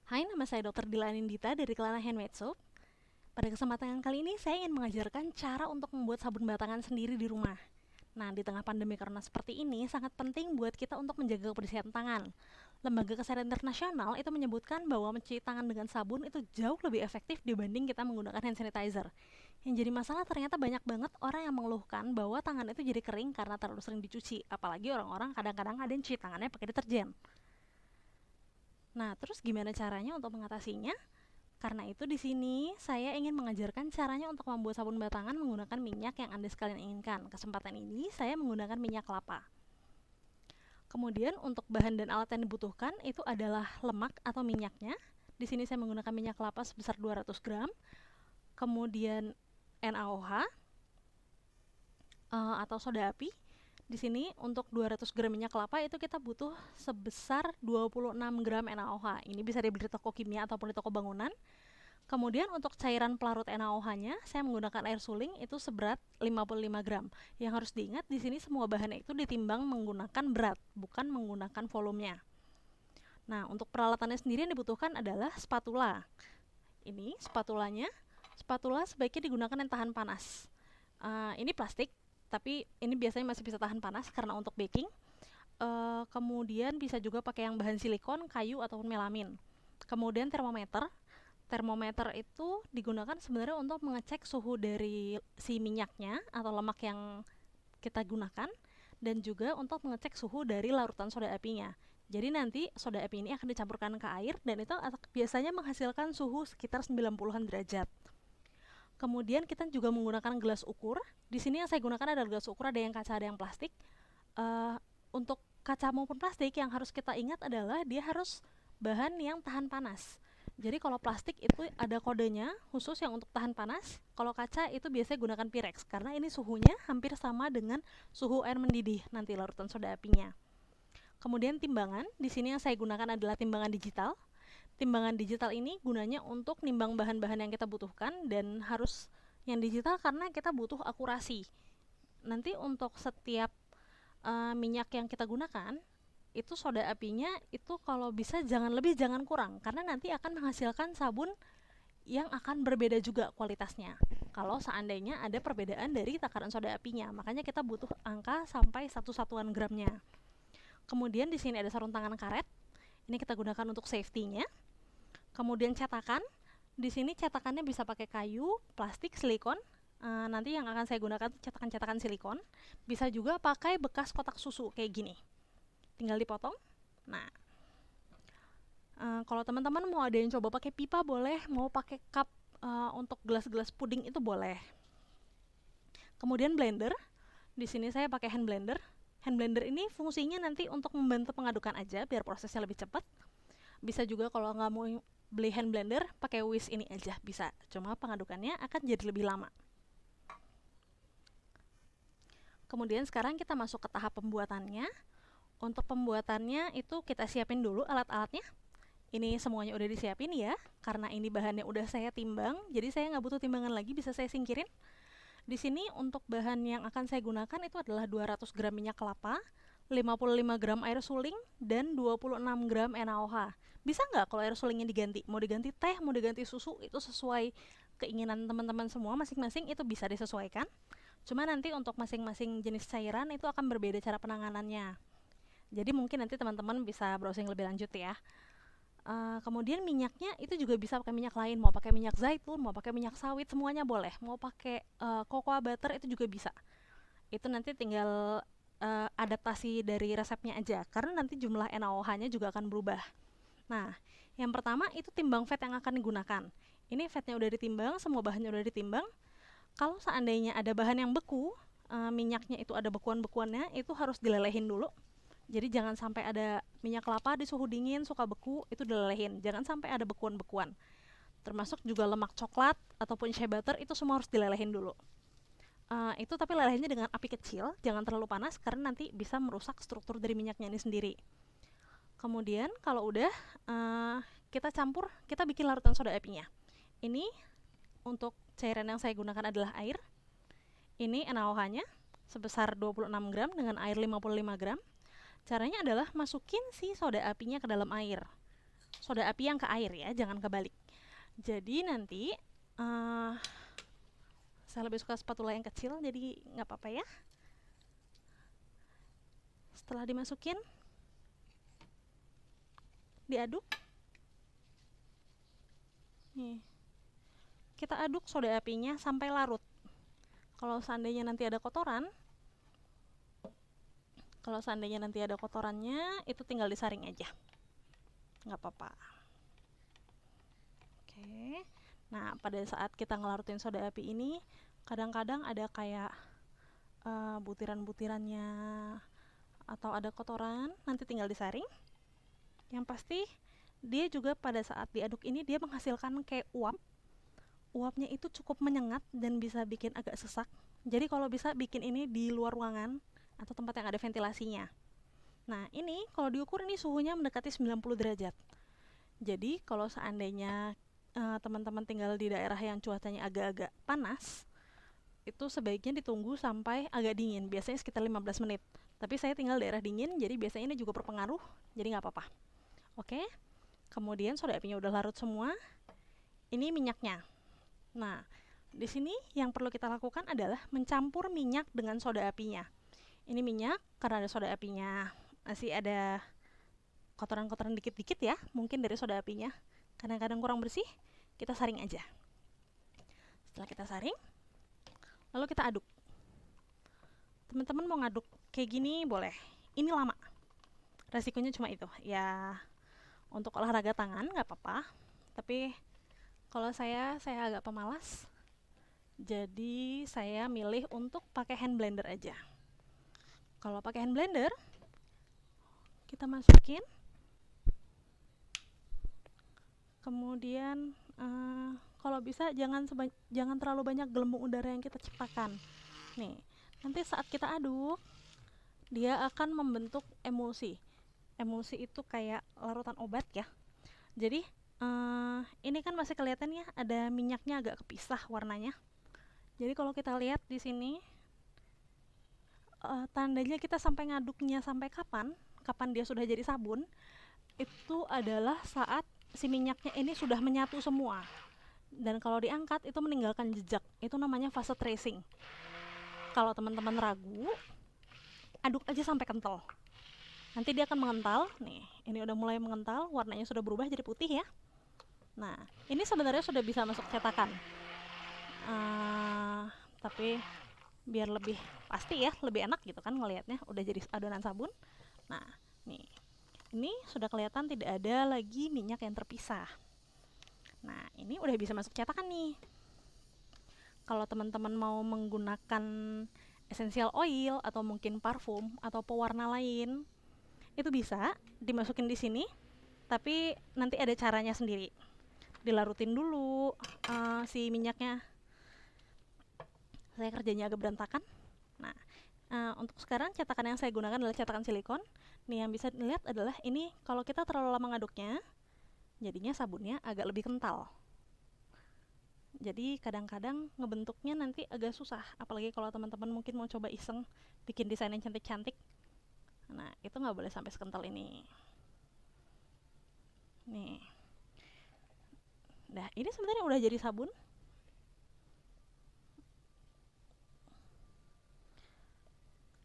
Hai, nama saya Dr. Dila Anindita dari Kelana Handmade Soap. Pada kesempatan kali ini, saya ingin mengajarkan cara untuk membuat sabun batangan sendiri di rumah. Nah, di tengah pandemi corona seperti ini, sangat penting buat kita untuk menjaga kebersihan tangan. Lembaga Kesehatan Internasional itu menyebutkan bahwa mencuci tangan dengan sabun itu jauh lebih efektif dibanding kita menggunakan hand sanitizer. Yang jadi masalah ternyata banyak banget orang yang mengeluhkan bahwa tangan itu jadi kering karena terlalu sering dicuci. Apalagi orang-orang kadang-kadang ada yang cuci tangannya pakai deterjen. Nah, terus gimana caranya untuk mengatasinya? Karena itu di sini saya ingin mengajarkan caranya untuk membuat sabun batangan menggunakan minyak yang Anda sekalian inginkan. Kesempatan ini saya menggunakan minyak kelapa. Kemudian untuk bahan dan alat yang dibutuhkan itu adalah lemak atau minyaknya. Di sini saya menggunakan minyak kelapa sebesar 200 gram. Kemudian NaOH atau soda api. Di sini untuk 200 gram minyak kelapa itu kita butuh sebesar 26 gram NaOH. Ini bisa dibeli di toko kimia ataupun di toko bangunan. Kemudian untuk cairan pelarut NaOH-nya, saya menggunakan air suling itu seberat 55 gram. Yang harus diingat di sini semua bahannya itu ditimbang menggunakan berat, bukan menggunakan volumenya. Nah, untuk peralatannya sendiri yang dibutuhkan adalah spatula. Ini spatulanya. Spatula sebaiknya digunakan yang tahan panas. Ini plastik, tapi ini biasanya masih bisa tahan panas karena untuk baking. Kemudian bisa juga pakai yang bahan silikon, kayu, ataupun melamin. Kemudian termometer. Termometer itu digunakan sebenarnya untuk mengecek suhu dari si minyaknya atau lemak yang kita gunakan, dan juga untuk mengecek suhu dari larutan soda apinya. Jadi nanti soda api ini akan dicampurkan ke air dan itu biasanya menghasilkan suhu sekitar 90-an derajat. Kemudian kita juga menggunakan gelas ukur. Di sini yang saya gunakan adalah gelas ukur, ada yang kaca, ada yang plastik. Untuk kaca maupun plastik yang harus kita ingat adalah dia harus bahan yang tahan panas. Jadi kalau plastik itu ada kodenya khusus yang untuk tahan panas. Kalau kaca itu biasanya gunakan Pyrex karena ini suhunya hampir sama dengan suhu air mendidih nanti larutan soda apinya. Kemudian timbangan, di sini yang saya gunakan adalah timbangan digital. Timbangan digital ini gunanya untuk nimbang bahan-bahan yang kita butuhkan dan harus yang digital karena kita butuh akurasi. Nanti untuk setiap minyak yang kita gunakan itu soda apinya itu kalau bisa jangan lebih jangan kurang karena nanti akan menghasilkan sabun yang akan berbeda juga kualitasnya kalau seandainya ada perbedaan dari takaran soda apinya. Makanya kita butuh angka sampai 1 satuan gramnya. Kemudian di sini ada sarung tangan karet, ini kita gunakan untuk safety-nya. Kemudian cetakan, di sini cetakannya bisa pakai kayu, plastik, silikon. Nanti yang akan saya gunakan cetakan-cetakan silikon. Bisa juga pakai bekas kotak susu kayak gini, tinggal dipotong. Nah, kalau teman-teman mau ada yang coba pakai pipa boleh, mau pakai cup untuk gelas-gelas puding itu boleh. Kemudian blender, di sini saya pakai hand blender. Hand blender ini fungsinya nanti untuk membantu pengadukan aja biar prosesnya lebih cepat. Bisa juga kalau nggak mau beli hand blender, pakai whisk ini aja bisa. Cuma pengadukannya akan jadi lebih lama. Kemudian sekarang kita masuk ke tahap pembuatannya. Untuk pembuatannya itu kita siapin dulu alat-alatnya. Ini semuanya udah disiapin ya, karena ini bahannya udah saya timbang, jadi saya nggak butuh timbangan lagi, bisa saya singkirin. Di sini untuk bahan yang akan saya gunakan itu adalah 200 gram minyak kelapa, 55 gram air suling, dan 26 gram NaOH. Bisa nggak kalau air sulingnya diganti? Mau diganti teh, mau diganti susu, itu sesuai keinginan teman-teman semua masing-masing, itu bisa disesuaikan. Cuma nanti untuk masing-masing jenis cairan itu akan berbeda cara penanganannya. Jadi mungkin nanti teman-teman bisa browsing lebih lanjut ya. Kemudian minyaknya itu juga bisa pakai minyak lain, mau pakai minyak zaitun, mau pakai minyak sawit, semuanya boleh. Mau pakai cocoa butter itu juga bisa. Itu nanti tinggal adaptasi dari resepnya aja, karena nanti jumlah NaOH-nya juga akan berubah. Nah, yang pertama itu timbang fat yang akan digunakan. Ini fatnya udah ditimbang, semua bahannya udah ditimbang. Kalau seandainya ada bahan yang beku, minyaknya itu ada bekuan-bekuannya, itu harus dilelehin dulu. Jadi jangan sampai ada minyak kelapa di suhu dingin suka beku, itu dilelehin. Jangan sampai ada bekuan-bekuan. Termasuk juga lemak coklat ataupun shea butter itu semua harus dilelehin dulu. Itu tapi lelehinnya dengan api kecil, jangan terlalu panas karena nanti bisa merusak struktur dari minyaknya ini sendiri. Kemudian kalau udah kita campur, kita bikin larutan soda apinya. Ini untuk cairan yang saya gunakan adalah air. Ini NaOH-nya sebesar 26 gram dengan air 55 gram. Caranya adalah masukin si soda apinya ke dalam air. soda api yang ke air ya, jangan kebalik. Jadi nanti saya lebih suka spatula yang kecil, jadi nggak apa-apa ya. Setelah dimasukin, diaduk. Nih, kita aduk soda apinya sampai larut. Kalau seandainya nanti ada kotorannya, itu tinggal disaring aja, nggak apa-apa. Oke. Nah, pada saat kita ngelarutin soda api ini, kadang-kadang ada kayak butiran-butirannya atau ada kotoran, nanti tinggal disaring. Yang pasti dia juga pada saat diaduk ini dia menghasilkan kayak uap. Uapnya itu cukup menyengat dan bisa bikin agak sesak. Jadi kalau bisa bikin ini di luar ruangan atau tempat yang ada ventilasinya. Nah, ini kalau diukur ini suhunya mendekati 90 derajat. Jadi kalau seandainya teman-teman tinggal di daerah yang cuacanya agak-agak panas, itu sebaiknya ditunggu sampai agak dingin, biasanya sekitar 15 menit. Tapi saya tinggal daerah dingin, jadi biasanya ini juga berpengaruh, jadi nggak apa-apa. Oke, kemudian soda apinya udah larut semua, ini minyaknya. Nah, di sini yang perlu kita lakukan adalah mencampur minyak dengan soda apinya. Ini minyak, karena ada soda apinya, masih ada kotoran-kotoran dikit-dikit ya, mungkin dari soda apinya. Kadang-kadang kurang bersih, kita saring aja. Setelah kita saring, lalu kita aduk. Teman-teman mau ngaduk kayak gini boleh. Ini lama. Resikonya cuma itu. Ya, untuk olahraga tangan nggak apa-apa. Tapi kalau saya agak pemalas. Jadi saya milih untuk pakai hand blender aja. Kalau pakai hand blender, kita masukin. Kemudian kalau bisa jangan terlalu banyak gelembung udara yang kita ciptakan. Nih, nanti saat kita aduk, dia akan membentuk emulsi. Emulsi itu kayak larutan obat ya. Jadi ini kan masih kelihatan ya, ada minyaknya agak kepisah warnanya. Jadi kalau kita lihat di sini, tandanya kita sampai ngaduknya sampai kapan dia sudah jadi sabun, itu adalah saat si minyaknya ini sudah menyatu semua. Dan kalau diangkat itu meninggalkan jejak. Itu namanya fase tracing. Kalau teman-teman ragu, aduk aja sampai kental. Nanti dia akan mengental. Nih, ini udah mulai mengental, warnanya sudah berubah jadi putih ya. Nah, ini sebenarnya sudah bisa masuk cetakan. Tapi biar lebih pasti ya, lebih enak gitu kan ngelihatnya, udah jadi adonan sabun. Nah, nih. Ini sudah kelihatan tidak ada lagi minyak yang terpisah. Nah, ini udah bisa masuk cetakan nih. Kalau teman-teman mau menggunakan essential oil atau mungkin parfum atau pewarna lain, itu bisa dimasukin di sini, tapi nanti ada caranya sendiri. Dilarutin dulu si minyaknya. Saya kerjanya agak berantakan. Nah, untuk sekarang cetakan yang saya gunakan adalah cetakan silikon. Nih, yang bisa dilihat adalah ini kalau kita terlalu lama ngaduknya, jadinya sabunnya agak lebih kental. Jadi kadang-kadang ngebentuknya nanti agak susah, apalagi kalau teman-teman mungkin mau coba iseng bikin desain yang cantik-cantik. Nah, itu nggak boleh sampai sekental ini. Nih. Nah, ini sebenarnya udah jadi sabun.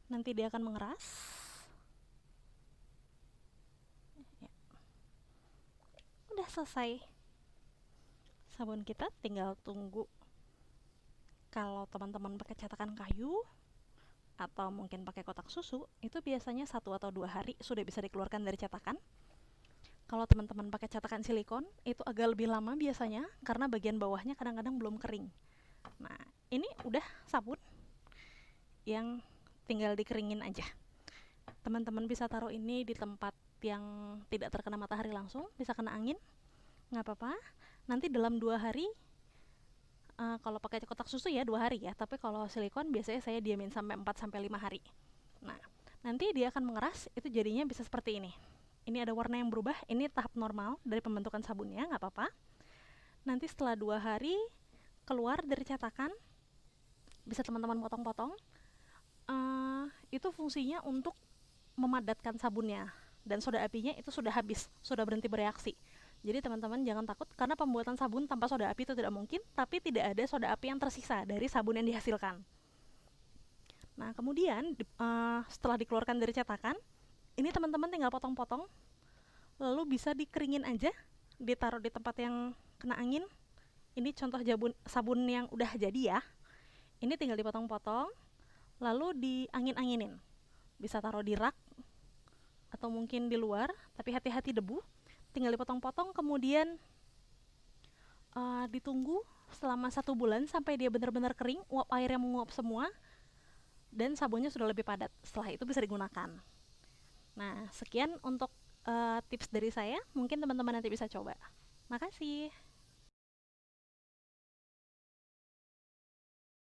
Nanti dia akan mengeras. Ya. Udah selesai. Sabun kita tinggal tunggu. Kalau teman-teman pakai cetakan kayu atau mungkin pakai kotak susu, itu biasanya 1 atau 2 hari sudah bisa dikeluarkan dari cetakan. Kalau teman-teman pakai cetakan silikon, itu agak lebih lama biasanya karena bagian bawahnya kadang-kadang belum kering. Nah, ini udah sabun yang tinggal dikeringin aja. Teman-teman bisa taruh ini di tempat yang tidak terkena matahari langsung, bisa kena angin, nggak apa-apa. Nanti dalam 2 hari, kalau pakai kotak susu ya 2 hari ya, tapi kalau silikon biasanya saya diamin sampai 4-5 hari. Nah, nanti dia akan mengeras, itu jadinya bisa seperti ini. Ini ada warna yang berubah, ini tahap normal dari pembentukan sabunnya, nggak apa-apa. Nanti setelah 2 hari keluar dari cetakan, bisa teman-teman potong-potong. Itu fungsinya untuk memadatkan sabunnya, dan soda apinya itu sudah habis, sudah berhenti bereaksi. Jadi teman-teman jangan takut, karena pembuatan sabun tanpa soda api itu tidak mungkin, tapi tidak ada soda api yang tersisa dari sabun yang dihasilkan. Nah, kemudian setelah dikeluarkan dari cetakan, ini teman-teman tinggal potong-potong, lalu bisa dikeringin aja, ditaruh di tempat yang kena angin. Ini contoh sabun yang udah jadi ya. Ini tinggal dipotong-potong, lalu diangin-anginin. Bisa taruh di rak, atau mungkin di luar, tapi hati-hati debu. Tinggal dipotong-potong, kemudian ditunggu selama 1 bulan sampai dia benar-benar kering, uap airnya menguap semua, dan sabunnya sudah lebih padat. Setelah itu bisa digunakan. Nah, sekian untuk tips dari saya. Mungkin teman-teman nanti bisa coba. Makasih.